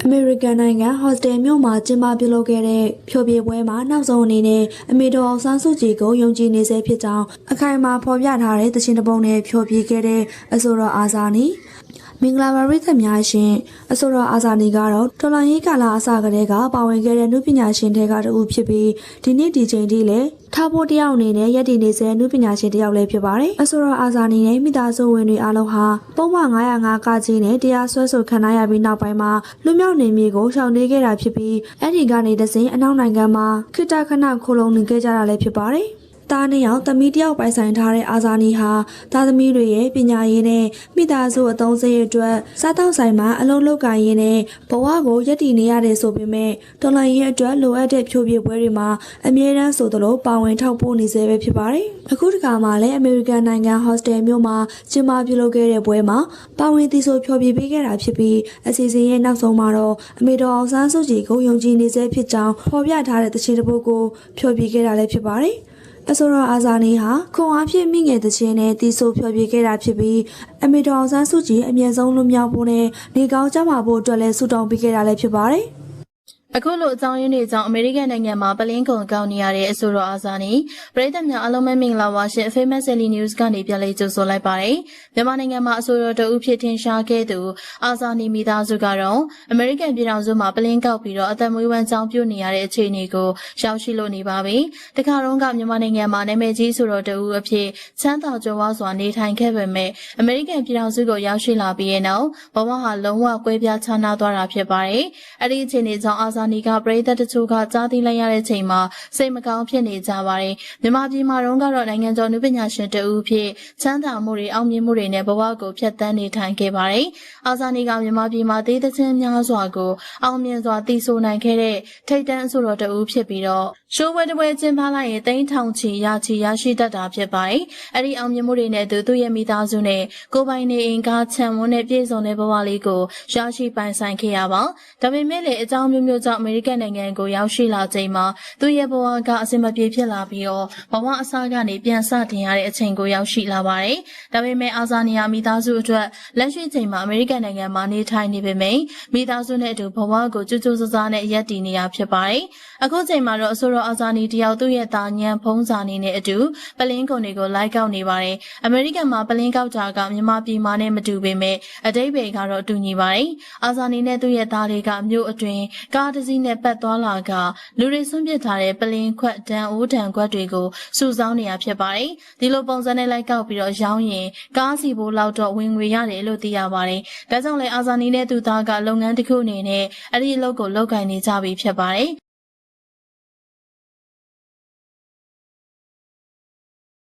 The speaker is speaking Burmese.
အမေရိကန်နိုင်ငံဟော့စတယ်မြို့မှာကျင်းပပြုလုပ်ခဲ့တဲ့ဖျော်ဖြေပွဲမှာနောက်ဆုံးအနေနဲ့အမေတော်အောင်ဆန်းစုကြည်ကိုယုံကြည်နေစေဖြစ်ကြောင်းအခိုင်အမာဖော်ပြထားတဲ့သချင်းတစ်ပုဒ်နဲ့ဖျော်ဖြေခဲ့တဲ့အဆိုတော်အာဇာနည်မင်္ဂလာပါပရိသတ်များရှင်အဆိုတော်အာဇာနည်ကတော့တော်လှန်ရေးကာလအစကတည်းကပါဝင်ခဲ့တဲ့နုပညာရှင်တွေကတဦးဖြစ်ပြီးဒီနေ့ဒီချိန်ထိလည်းထားဖို့တယောက်အနေနဲ့ရည်တည်နေစေနုပညာရှင်တယောက်လည်းဖြစ်ပါတယ်အဆိုတော်အာဇာနည်နဲ့မိသားစုဝင်တွေအားလုံးဟာပုံမှန်905ကကြီးနဲ့တရားစွဲဆိုခံရပြီးနောက်ပိုင်းမှာလွတ်မြောက်နေမြေကိုရှောင်နေခဲ့တာဖြစ်ပြီးအဲ့ဒီကနေတစဉ်အနောက်နိုင်ငံမှာခိတခဏခိုလုံနေခဲ့ကြတာလည်းဖြစ်ပါတယ်သားနှစ်ယောက်သမီးတယောက်ပိုင်ဆိုင်ထားတဲ့အာဇာနည်ဟာသားသမီးတွေရဲ့ပညာရေးနဲ့မိသားစုအသုံးစရိတ်အတွက်စားတောက်ဆိုင်မှာအလုပ်လုပ်ကိုင်ရင်းနဲ့ဘဝကိုရည်တည်နေရတယ်ဆိုပေမဲ့တော်လှန်ရေးအတွက်လိုအပ်တဲ့ဖြိုးပြပွဲတွေမှာအမြဲတမ်းဆိုသလိုပါဝင်ထောက်ပို့နေစေပဲဖြစ်ပါတယ်။အခုတခါမှလည်းအမေရိကန်နိုင်ငံဟော့စတယ်မြို့မှာကျင်းပပြုလုပ်ခဲ့တဲ့ပွဲမှာပါဝင်သီဆိုဖျော်ဖြေပေးခဲ့တာဖြစ်ပြီးအစီအစဉ်ရဲ့နောက်ဆုံးမှာတော့အမေတော်အောင်ဆန်းစုကြည်ကိုယုံကြည်နေစေဖြစ်ကြောင်းဖော်ပြထားတဲ့သချင်းတစ်ပုဒ်ကိုဖျော်ဖြေခဲ့တာလည်းဖြစ်ပါတယ်။အဆိုတော်အာဇာနည်ဟာခွန်အားဖြင့်မိငယ်တခြင်းနဲ့တီးဆိုဖျော်ဖြေခဲ့တာဖြစ်ပြီးအမေတော်အောင်ဆန်းစုကြည်အမြဲဆုံးလွတ်မြောက်ဖို့နဲ့နေကောင်းကြမှာဖို့အတွက်လည်းဆုတောင်းပေးခဲ့တာလည်းဖြစ်ပါတယ်အခုလိုအကြောင်းရင်းတွေကြောင့်အမေရိကန်နိုင်ငံမှာပလင်းကုန်ကောက်နေရတဲ့အဆိုတော်အာဇာနည်ပရိသတ်များအားလုံးပဲမင်္ဂလာပါရှင် Famous Daily News ကနေပြန်လည်ကြိုဆိုလိုက်ပါတယ်မြန်မာနိုင်ငံမှာအဆိုတော်တဦးဖြစ်ထင်ရှားခဲ့သူအာဇာနည်မိသားစုကတော့အမေရိကန်ပြည်ထောင်စုမှာပလင်းကောက်ပြီးတော့အသက်မွေးဝမ်းကြောင်းပြုနေရတဲ့အခြေအနေကိုရောက်ရှိလို့နေပါပြီတခါတော့ကမြန်မာနိုင်ငံမှာနာမည်ကြီးဆိုတော်တဦးအဖြစ်ချမ်းသာကြွယ်ဝစွာနေထိုင်ခဲ့ပေမဲ့အမေရိကန်ပြည်ထောင်စုကိုရောက်ရှိလာပြီးတဲ့နောက်ဘဝဟာလုံးဝကွဲပြားခြားနားသွားတာဖြစ်ပါတယ်အဲ့ဒီအခြေအနေကြောင့်အာဇာနည်ကပရိသတ်တချို့ကကြားသိလိုက်ရတဲ့ချိန်မှာစိတ်မကောင်းဖြစ်နေကြပါတယ်မြန်မာပြည်မှာတော့ကတော့နိုင်ငံကျော်နုပညာရှင်တဦးဖြစ်ချမ်းသာမှုတွေအောင်မြင်မှုတွေနဲ့ဘဝကိုဖျက်ဆီးနေထိုင်ခဲ့ပါတယ်အာဇာနည်ကမြန်မာပြည်မှာသေးသချင်းများစွာကိုအောင်မြင်စွာတည်ဆိုနိုင်ခဲ့တဲ့ထိပ်တန်းအဆိုတော်တဦးဖြစ်ပြီးတော့ရှိုးပွဲတစ်ပွဲကျင်းပလိုက်ရင်သိန်းထောင်ချီရရှိတတ်တာဖြစ်ပါတယ်အဲ့ဒီအောင်မြင်မှုတွေနဲ့သူ့ရဲ့မိသားစုနဲ့ကိုယ်ပိုင်နေအိမ်ကခြံဝန်းနဲ့ပြည့်စုံတဲ့ဘဝလေးကိုရရှိပိုင်ဆိုင်ခဲ့ရပါဒါပေမဲ့လည်းအကြောင်းမျိုးမျိုးကြောင့်အမေရိကန်နိုင်ငံကိုရောက်ရှိလာချိန်မှာသူ့ရဲ့ဘဝကအဆင်မပြေဖြစ်လာပြီးတော့ဘဝအစားကနေပြန်စတင်ရတဲ့အချိန်ကိုရောက်ရှိလာပါတယ်။ဒါပေမဲ့အာဇာနည်မိသားစုအတွက်လက်ရှိချိန်မှာအမေရိကန်နိုင်ငံမှာနေထိုင်နေပေမယ့်မိသားစုနဲ့အတူဘဝကိုကြိုးကြိုးစားစားနဲ့ရပ်တည်နေရဖြစ်ပါတယ်။အခုချိန်မှာတော့အဆိုတော်အာဇာနည်တယောက်သူ့ရဲ့သားညံဖုံးစာနေနဲ့အတူပလင်းကုန်တွေကိုလိုက်ကောက်နေပါတယ်။အမေရိကန်မှာပလင်းကောက်တာကမြန်မာပြည်မှာနဲ့မတူပေမဲ့အတိတ်ပဲကတော့တူညီပါတယ်။အာဇာနည်နဲ့သူ့ရဲ့သားတွေကမြို့အတွင်းကားတစ်စီးနဲ့ပတ်သွားလာကလူတွေဆွန့်ပစ်ထားတဲ့ပလင်းခွက်တန်အိုးတန်ခွက်တွေကိုစုဆောင်းနေရဖြစ်ပါတယ်။ဒီလိုပုံစံနဲ့လိုက်ကောက်ပြီးတော့ရောင်းရင်ကားစီဘိုးလောက်တော့ဝင်ငွေရတယ်လို့သိရပါတယ်။ဒါကြောင့်လည်းအာဇာနည်နဲ့သူသားကလုပ်ငန်းတစ်ခုအနေနဲ့အဲ့ဒီအလုပ်ကိုလုပ်ကိုင်နေကြပြီဖြစ်ပါတယ်။